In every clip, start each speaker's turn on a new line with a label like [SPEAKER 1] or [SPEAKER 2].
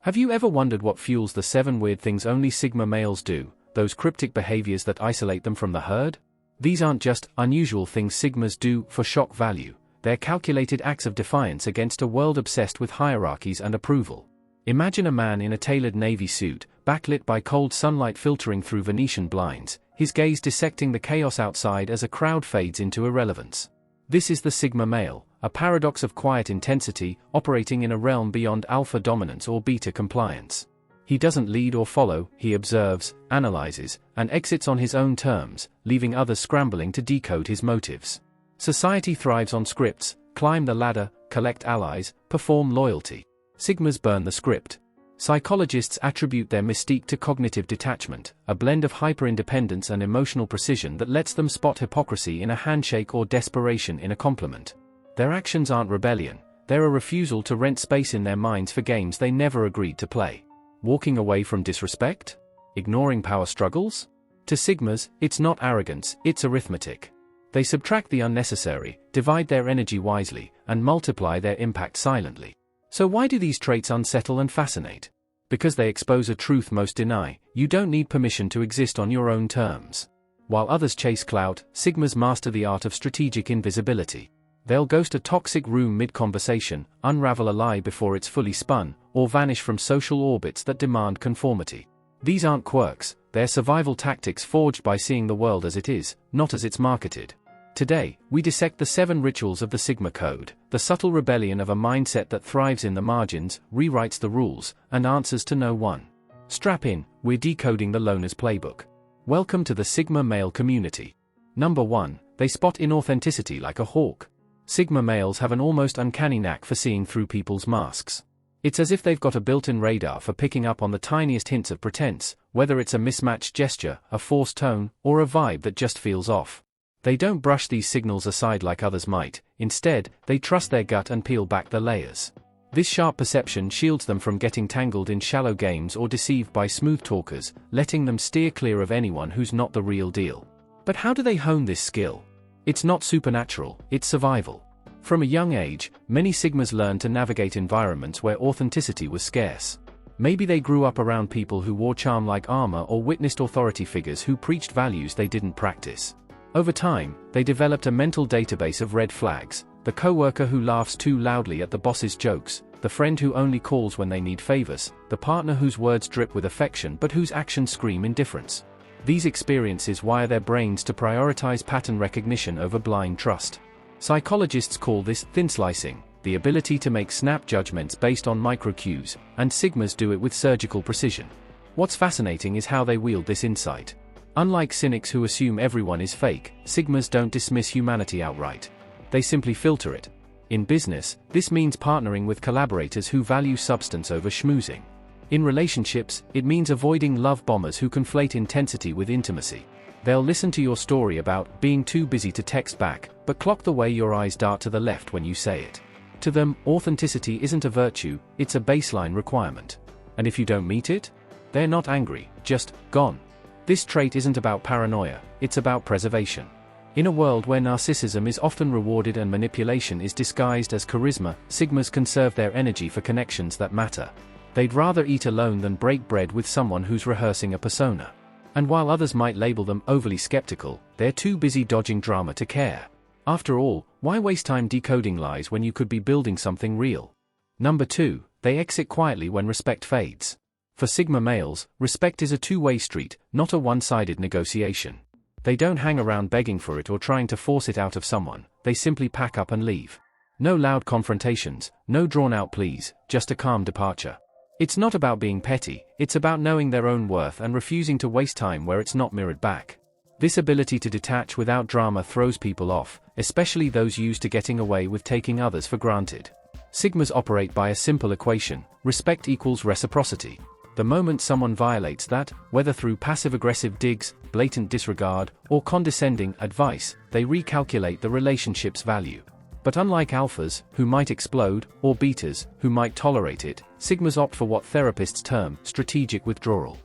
[SPEAKER 1] Have you ever wondered what fuels the 7 weird things only Sigma males do, those cryptic behaviors that isolate them from the herd? These aren't just unusual things Sigmas do for shock value, they're calculated acts of defiance against a world obsessed with hierarchies and approval. Imagine a man in a tailored navy suit, backlit by cold sunlight filtering through Venetian blinds, his gaze dissecting the chaos outside as a crowd fades into irrelevance. This is the Sigma male, a paradox of quiet intensity, operating in a realm beyond alpha dominance or beta compliance. He doesn't lead or follow, he observes, analyzes, and exits on his own terms, leaving others scrambling to decode his motives. Society thrives on scripts: climb the ladder, collect allies, perform loyalty. Sigmas burn the script. Psychologists attribute their mystique to cognitive detachment, a blend of hyper-independence and emotional precision that lets them spot hypocrisy in a handshake or desperation in a compliment. Their actions aren't rebellion, they're a refusal to rent space in their minds for games they never agreed to play. Walking away from disrespect? Ignoring power struggles? To Sigmas, it's not arrogance, it's arithmetic. They subtract the unnecessary, divide their energy wisely, and multiply their impact silently. So why do these traits unsettle and fascinate? Because they expose a truth most deny: you don't need permission to exist on your own terms. While others chase clout, Sigmas master the art of strategic invisibility. They'll ghost a toxic room mid-conversation, unravel a lie before it's fully spun, or vanish from social orbits that demand conformity. These aren't quirks, they're survival tactics forged by seeing the world as it is, not as it's marketed. Today, we dissect the 7 rituals of the Sigma Code, the subtle rebellion of a mindset that thrives in the margins, rewrites the rules, and answers to no one. Strap in, we're decoding the loner's playbook. Welcome to the Sigma male community. Number 1, they spot inauthenticity like a hawk. Sigma males have an almost uncanny knack for seeing through people's masks. It's as if they've got a built-in radar for picking up on the tiniest hints of pretense, whether it's a mismatched gesture, a forced tone, or a vibe that just feels off. They don't brush these signals aside like others might, instead, they trust their gut and peel back the layers. This sharp perception shields them from getting tangled in shallow games or deceived by smooth talkers, letting them steer clear of anyone who's not the real deal. But how do they hone this skill? It's not supernatural, it's survival. From a young age, many Sigmas learn to navigate environments where authenticity was scarce. Maybe they grew up around people who wore charm like armor or witnessed authority figures who preached values they didn't practice. Over time, they developed a mental database of red flags: the coworker who laughs too loudly at the boss's jokes, the friend who only calls when they need favors, the partner whose words drip with affection but whose actions scream indifference. These experiences wire their brains to prioritize pattern recognition over blind trust. Psychologists call this thin slicing, the ability to make snap judgments based on micro-cues, and Sigmas do it with surgical precision. What's fascinating is how they wield this insight. Unlike cynics who assume everyone is fake, Sigmas don't dismiss humanity outright. They simply filter it. In business, this means partnering with collaborators who value substance over schmoozing. In relationships, it means avoiding love bombers who conflate intensity with intimacy. They'll listen to your story about being too busy to text back, but clock the way your eyes dart to the left when you say it. To them, authenticity isn't a virtue, it's a baseline requirement. And if you don't meet it, they're not angry, just gone. This trait isn't about paranoia, it's about preservation. In a world where narcissism is often rewarded and manipulation is disguised as charisma, Sigmas conserve their energy for connections that matter. They'd rather eat alone than break bread with someone who's rehearsing a persona. And while others might label them overly skeptical, they're too busy dodging drama to care. After all, why waste time decoding lies when you could be building something real? Number 2, they exit quietly when respect fades. For Sigma males, respect is a two-way street, not a one-sided negotiation. They don't hang around begging for it or trying to force it out of someone, they simply pack up and leave. No loud confrontations, no drawn-out pleas, just a calm departure. It's not about being petty, it's about knowing their own worth and refusing to waste time where it's not mirrored back. This ability to detach without drama throws people off, especially those used to getting away with taking others for granted. Sigmas operate by a simple equation: respect equals reciprocity. The moment someone violates that, whether through passive-aggressive digs, blatant disregard, or condescending advice, they recalculate the relationship's value. But unlike alphas, who might explode, or betas, who might tolerate it, Sigmas opt for what therapists term strategic withdrawal.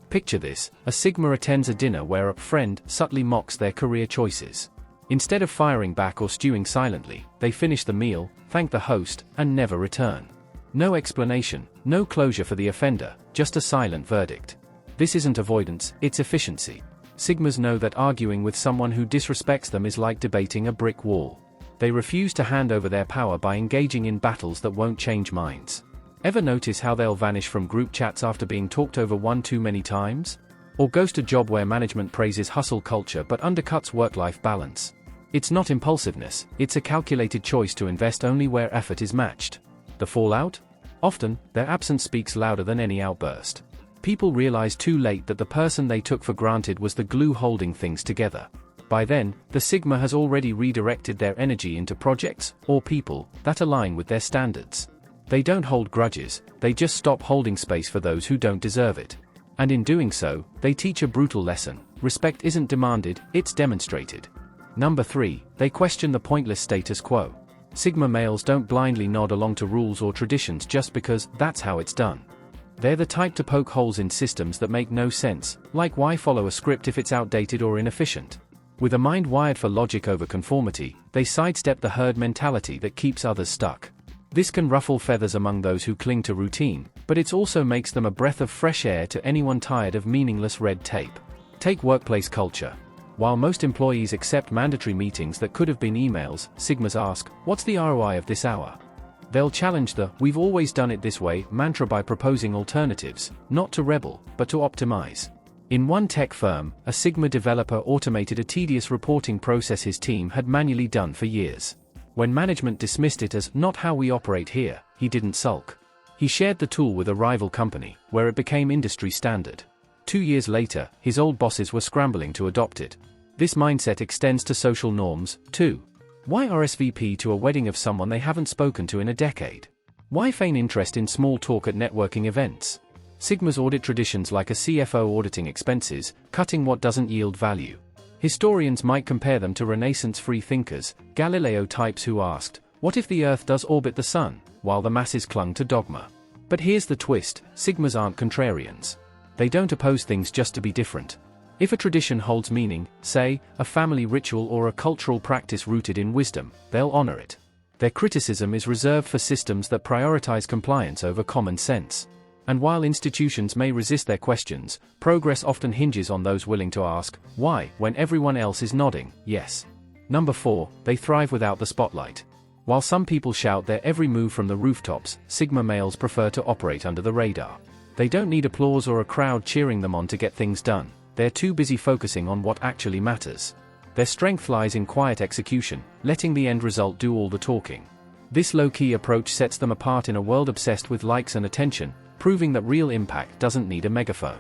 [SPEAKER 1] Picture this: a Sigma attends a dinner where a friend subtly mocks their career choices. Instead of firing back or stewing silently, they finish the meal, thank the host, and never return. No explanation, no closure for the offender, just a silent verdict. This isn't avoidance, it's efficiency. Sigmas know that arguing with someone who disrespects them is like debating a brick wall. They refuse to hand over their power by engaging in battles that won't change minds. Ever notice how they'll vanish from group chats after being talked over one too many times? Or ghost a job where management praises hustle culture but undercuts work-life balance? It's not impulsiveness, it's a calculated choice to invest only where effort is matched. The fallout? Often, their absence speaks louder than any outburst. People realize too late that the person they took for granted was the glue holding things together. By then, the Sigma has already redirected their energy into projects, or people, that align with their standards. They don't hold grudges, they just stop holding space for those who don't deserve it. And in doing so, they teach a brutal lesson: respect isn't demanded, it's demonstrated. Number 3, they question the pointless status quo. Sigma males don't blindly nod along to rules or traditions just because that's how it's done. They're the type to poke holes in systems that make no sense, like why follow a script if it's outdated or inefficient. With a mind wired for logic over conformity, they sidestep the herd mentality that keeps others stuck. This can ruffle feathers among those who cling to routine, but it also makes them a breath of fresh air to anyone tired of meaningless red tape. Take workplace culture. While most employees accept mandatory meetings that could have been emails, Sigmas ask, "What's the ROI of this hour?" They'll challenge the "we've always done it this way" mantra by proposing alternatives, not to rebel, but to optimize. In one tech firm, a Sigma developer automated a tedious reporting process his team had manually done for years. When management dismissed it as "not how we operate here," he didn't sulk. He shared the tool with a rival company, where it became industry standard. 2 years later, his old bosses were scrambling to adopt it. This mindset extends to social norms, too. Why RSVP to a wedding of someone they haven't spoken to in a decade? Why feign interest in small talk at networking events? Sigmas audit traditions like a CFO auditing expenses, cutting what doesn't yield value. Historians might compare them to Renaissance free thinkers, Galileo types who asked, "What if the Earth does orbit the Sun?" while the masses clung to dogma. But here's the twist: Sigmas aren't contrarians. They don't oppose things just to be different. If a tradition holds meaning, say, a family ritual or a cultural practice rooted in wisdom, they'll honor it. Their criticism is reserved for systems that prioritize compliance over common sense. And while institutions may resist their questions, progress often hinges on those willing to ask, why, when everyone else is nodding, yes. Number 4, they thrive without the spotlight. While some people shout their every move from the rooftops, Sigma males prefer to operate under the radar. They don't need applause or a crowd cheering them on to get things done. They're too busy focusing on what actually matters. Their strength lies in quiet execution, letting the end result do all the talking. This low-key approach sets them apart in a world obsessed with likes and attention, proving that real impact doesn't need a megaphone.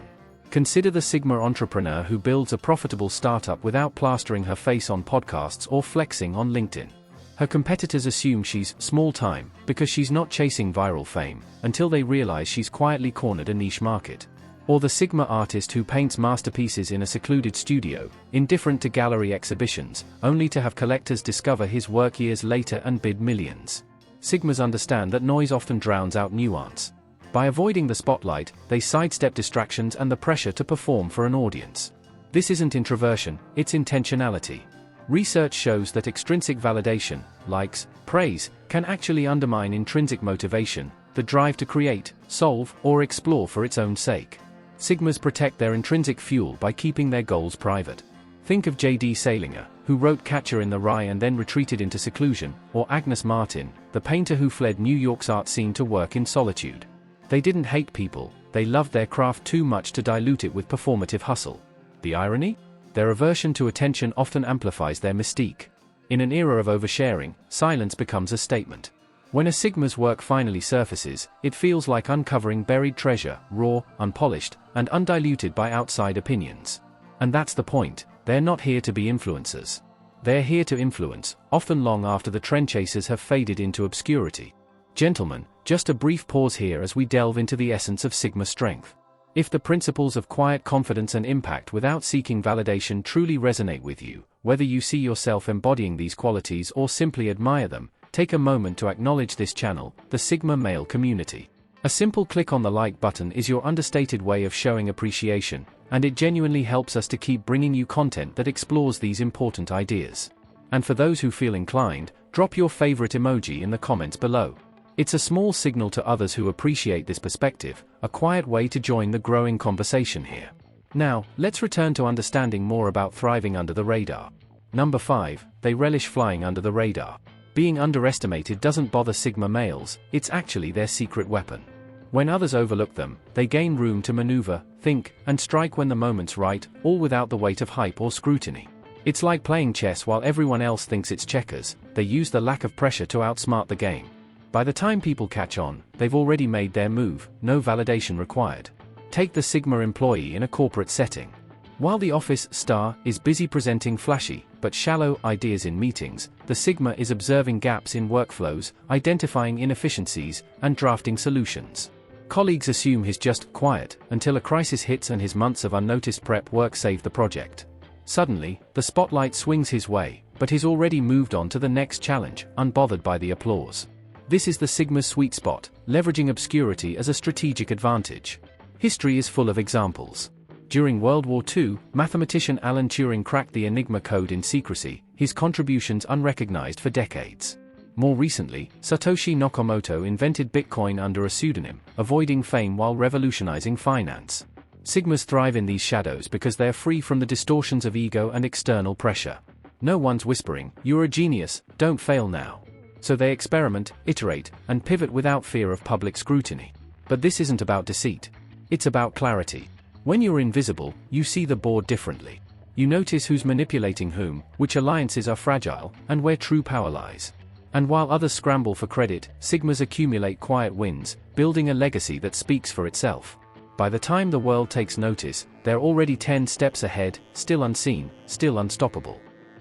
[SPEAKER 1] Consider the Sigma entrepreneur who builds a profitable startup without plastering her face on podcasts or flexing on LinkedIn. Her competitors assume she's small-time because she's not chasing viral fame, until they realize she's quietly cornered a niche market. Or the Sigma artist who paints masterpieces in a secluded studio, indifferent to gallery exhibitions, only to have collectors discover his work years later and bid millions. Sigmas understand that noise often drowns out nuance. By avoiding the spotlight, they sidestep distractions and the pressure to perform for an audience. This isn't introversion, it's intentionality. Research shows that extrinsic validation, likes, praise, can actually undermine intrinsic motivation, the drive to create, solve, or explore for its own sake. Sigmas protect their intrinsic fuel by keeping their goals private. Think of J.D. Salinger, who wrote Catcher in the Rye and then retreated into seclusion, or Agnes Martin, the painter who fled New York's art scene to work in solitude. They didn't hate people, they loved their craft too much to dilute it with performative hustle. The irony? Their aversion to attention often amplifies their mystique. In an era of oversharing, silence becomes a statement. When a Sigma's work finally surfaces, it feels like uncovering buried treasure, raw, unpolished, and undiluted by outside opinions. And that's the point, they're not here to be influencers. They're here to influence, often long after the trend chasers have faded into obscurity. Gentlemen, just a brief pause here as we delve into the essence of Sigma strength. If the principles of quiet confidence and impact without seeking validation truly resonate with you, whether you see yourself embodying these qualities or simply admire them, take a moment to acknowledge this channel, the Sigma male community. A simple click on the like button is your understated way of showing appreciation, and it genuinely helps us to keep bringing you content that explores these important ideas. And for those who feel inclined, drop your favorite emoji in the comments below. It's a small signal to others who appreciate this perspective, a quiet way to join the growing conversation here. Now, let's return to understanding more about thriving under the radar. Number 5, they relish flying under the radar. Being underestimated doesn't bother Sigma males, it's actually their secret weapon. When others overlook them, they gain room to maneuver, think, and strike when the moment's right, all without the weight of hype or scrutiny. It's like playing chess while everyone else thinks it's checkers. They use the lack of pressure to outsmart the game. By the time people catch on, they've already made their move, no validation required. Take the Sigma employee in a corporate setting. While the office star is busy presenting flashy, but shallow ideas in meetings, the Sigma is observing gaps in workflows, identifying inefficiencies, and drafting solutions. Colleagues assume he's just quiet, until a crisis hits and his months of unnoticed prep work save the project. Suddenly, the spotlight swings his way, but he's already moved on to the next challenge, unbothered by the applause. This is the Sigma's sweet spot, leveraging obscurity as a strategic advantage. History is full of examples. During World War II, mathematician Alan Turing cracked the Enigma code in secrecy, his contributions unrecognized for decades. More recently, Satoshi Nakamoto invented Bitcoin under a pseudonym, avoiding fame while revolutionizing finance. Sigmas thrive in these shadows because they're free from the distortions of ego and external pressure. No one's whispering, "You're a genius, don't fail now." So they experiment, iterate, and pivot without fear of public scrutiny. But this isn't about deceit. It's about clarity. When you're invisible, you see the board differently. You notice who's manipulating whom, which alliances are fragile, and where true power lies. And while others scramble for credit, Sigmas accumulate quiet wins, building a legacy that speaks for itself. By the time the world takes notice, they're already 10 steps ahead, still unseen, still unstoppable.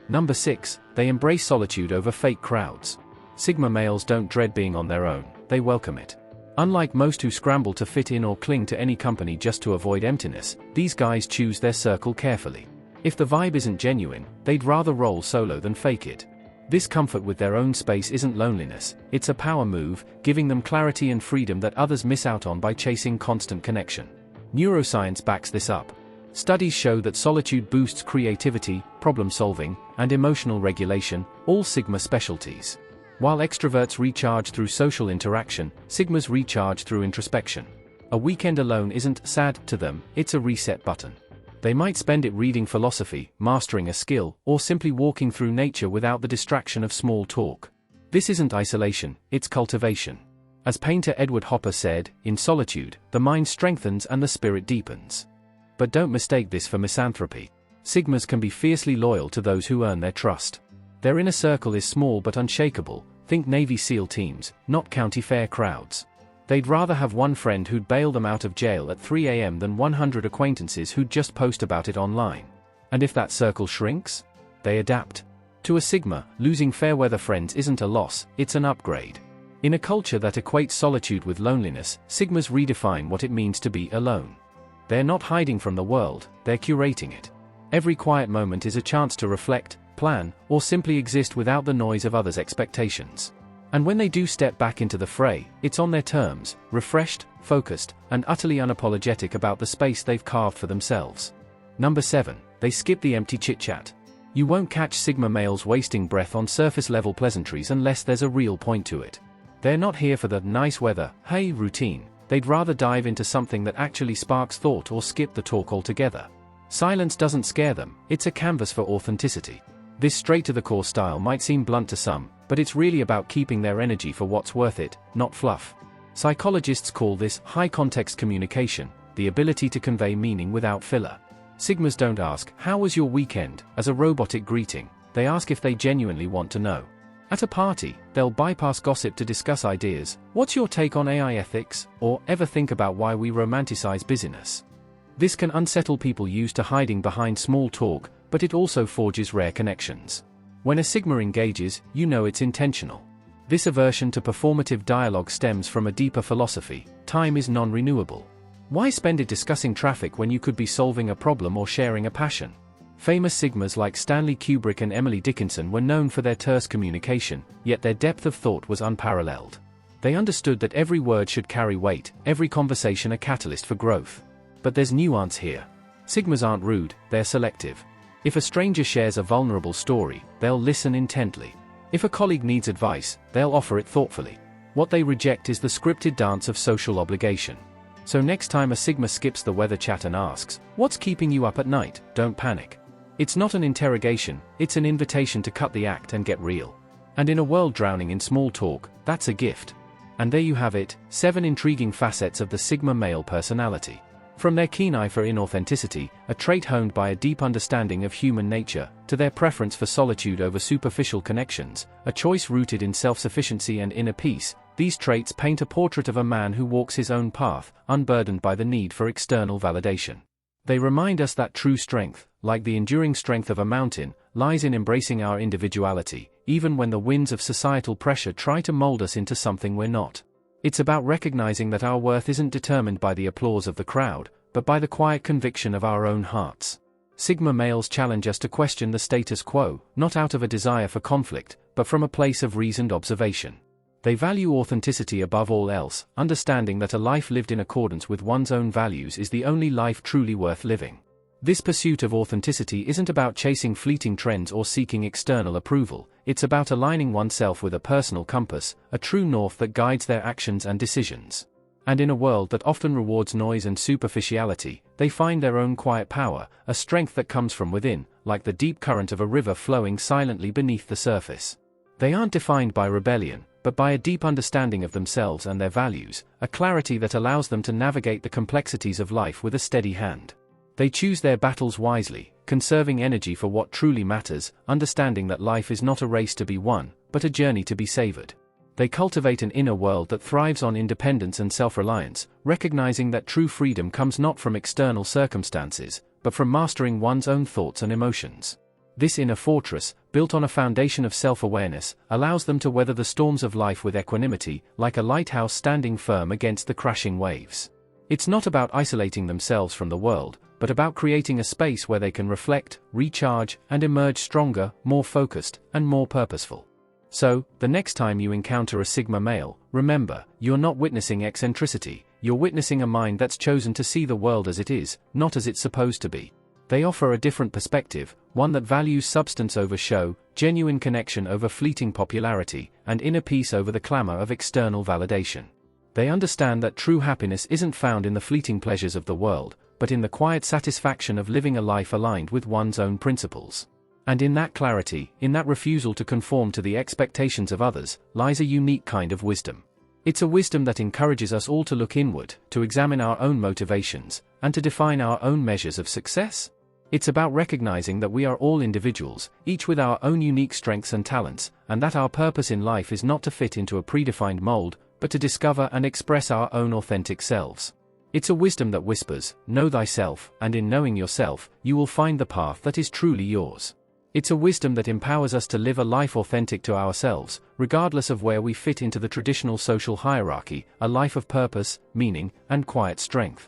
[SPEAKER 1] Number 6, they embrace solitude over fake crowds. Sigma males don't dread being on their own, they welcome it. Unlike most who scramble to fit in or cling to any company just to avoid emptiness, these guys choose their circle carefully. If the vibe isn't genuine, they'd rather roll solo than fake it. This comfort with their own space isn't loneliness, it's a power move, giving them clarity and freedom that others miss out on by chasing constant connection. Neuroscience backs this up. Studies show that solitude boosts creativity, problem solving, and emotional regulation, all Sigma specialties. While extroverts recharge through social interaction, Sigmas recharge through introspection. A weekend alone isn't sad to them, it's a reset button. They might spend it reading philosophy, mastering a skill, or simply walking through nature without the distraction of small talk. This isn't isolation, it's cultivation. As painter Edward Hopper said, in solitude, the mind strengthens and the spirit deepens. But don't mistake this for misanthropy. Sigmas can be fiercely loyal to those who earn their trust. Their inner circle is small but unshakable, think Navy SEAL teams, not county fair crowds. They'd rather have one friend who'd bail them out of jail at 3 a.m. than 100 acquaintances who'd just post about it online. And if that circle shrinks, they adapt. To a Sigma, losing fair-weather friends isn't a loss, it's an upgrade. In a culture that equates solitude with loneliness, Sigmas redefine what it means to be alone. They're not hiding from the world, they're curating it. Every quiet moment is a chance to reflect, plan, or simply exist without the noise of others' expectations. And when they do step back into the fray, it's on their terms, refreshed, focused, and utterly unapologetic about the space they've carved for themselves. Number 7, they skip the empty chit-chat. You won't catch Sigma males wasting breath on surface-level pleasantries unless there's a real point to it. They're not here for the nice weather, hey routine, they'd rather dive into something that actually sparks thought or skip the talk altogether. Silence doesn't scare them, it's a canvas for authenticity. This straight-to-the-core style might seem blunt to some, but it's really about keeping their energy for what's worth it, not fluff. Psychologists call this high-context communication, the ability to convey meaning without filler. Sigmas don't ask, "How was your weekend?" as a robotic greeting, they ask if they genuinely want to know. At a party, they'll bypass gossip to discuss ideas, "What's your take on AI ethics?" or "Ever think about why we romanticize busyness?" This can unsettle people used to hiding behind small talk, but it also forges rare connections. When a Sigma engages, you know it's intentional. This aversion to performative dialogue stems from a deeper philosophy: time is non-renewable. Why spend it discussing traffic when you could be solving a problem or sharing a passion? Famous Sigmas like Stanley Kubrick and Emily Dickinson were known for their terse communication, yet their depth of thought was unparalleled. They understood that every word should carry weight, every conversation a catalyst for growth. But there's nuance here. Sigmas aren't rude, they're selective. If a stranger shares a vulnerable story, they'll listen intently. If a colleague needs advice, they'll offer it thoughtfully. What they reject is the scripted dance of social obligation. So next time a Sigma skips the weather chat and asks, "What's keeping you up at night?" don't panic. It's not an interrogation, it's an invitation to cut the act and get real. And in a world drowning in small talk, that's a gift. And there you have it, 7 intriguing facets of the Sigma male personality. From their keen eye for inauthenticity, a trait honed by a deep understanding of human nature, to their preference for solitude over superficial connections, a choice rooted in self-sufficiency and inner peace, these traits paint a portrait of a man who walks his own path, unburdened by the need for external validation. They remind us that true strength, like the enduring strength of a mountain, lies in embracing our individuality, even when the winds of societal pressure try to mold us into something we're not. It's about recognizing that our worth isn't determined by the applause of the crowd, but by the quiet conviction of our own hearts. Sigma males challenge us to question the status quo, not out of a desire for conflict, but from a place of reasoned observation. They value authenticity above all else, understanding that a life lived in accordance with one's own values is the only life truly worth living. This pursuit of authenticity isn't about chasing fleeting trends or seeking external approval, it's about aligning oneself with a personal compass, a true north that guides their actions and decisions. And in a world that often rewards noise and superficiality, they find their own quiet power, a strength that comes from within, like the deep current of a river flowing silently beneath the surface. They aren't defined by rebellion, but by a deep understanding of themselves and their values, a clarity that allows them to navigate the complexities of life with a steady hand. They choose their battles wisely, conserving energy for what truly matters, understanding that life is not a race to be won, but a journey to be savored. They cultivate an inner world that thrives on independence and self-reliance, recognizing that true freedom comes not from external circumstances, but from mastering one's own thoughts and emotions. This inner fortress, built on a foundation of self-awareness, allows them to weather the storms of life with equanimity, like a lighthouse standing firm against the crashing waves. It's not about isolating themselves from the world, but about creating a space where they can reflect, recharge, and emerge stronger, more focused, and more purposeful. So, the next time you encounter a Sigma male, remember, you're not witnessing eccentricity, you're witnessing a mind that's chosen to see the world as it is, not as it's supposed to be. They offer a different perspective, one that values substance over show, genuine connection over fleeting popularity, and inner peace over the clamor of external validation. They understand that true happiness isn't found in the fleeting pleasures of the world, but in the quiet satisfaction of living a life aligned with one's own principles. And in that clarity, in that refusal to conform to the expectations of others, lies a unique kind of wisdom. It's a wisdom that encourages us all to look inward, to examine our own motivations, and to define our own measures of success. It's about recognizing that we are all individuals, each with our own unique strengths and talents, and that our purpose in life is not to fit into a predefined mold, but to discover and express our own authentic selves. It's a wisdom that whispers, "Know thyself, and in knowing yourself, you will find the path that is truly yours." It's a wisdom that empowers us to live a life authentic to ourselves, regardless of where we fit into the traditional social hierarchy, a life of purpose, meaning, and quiet strength.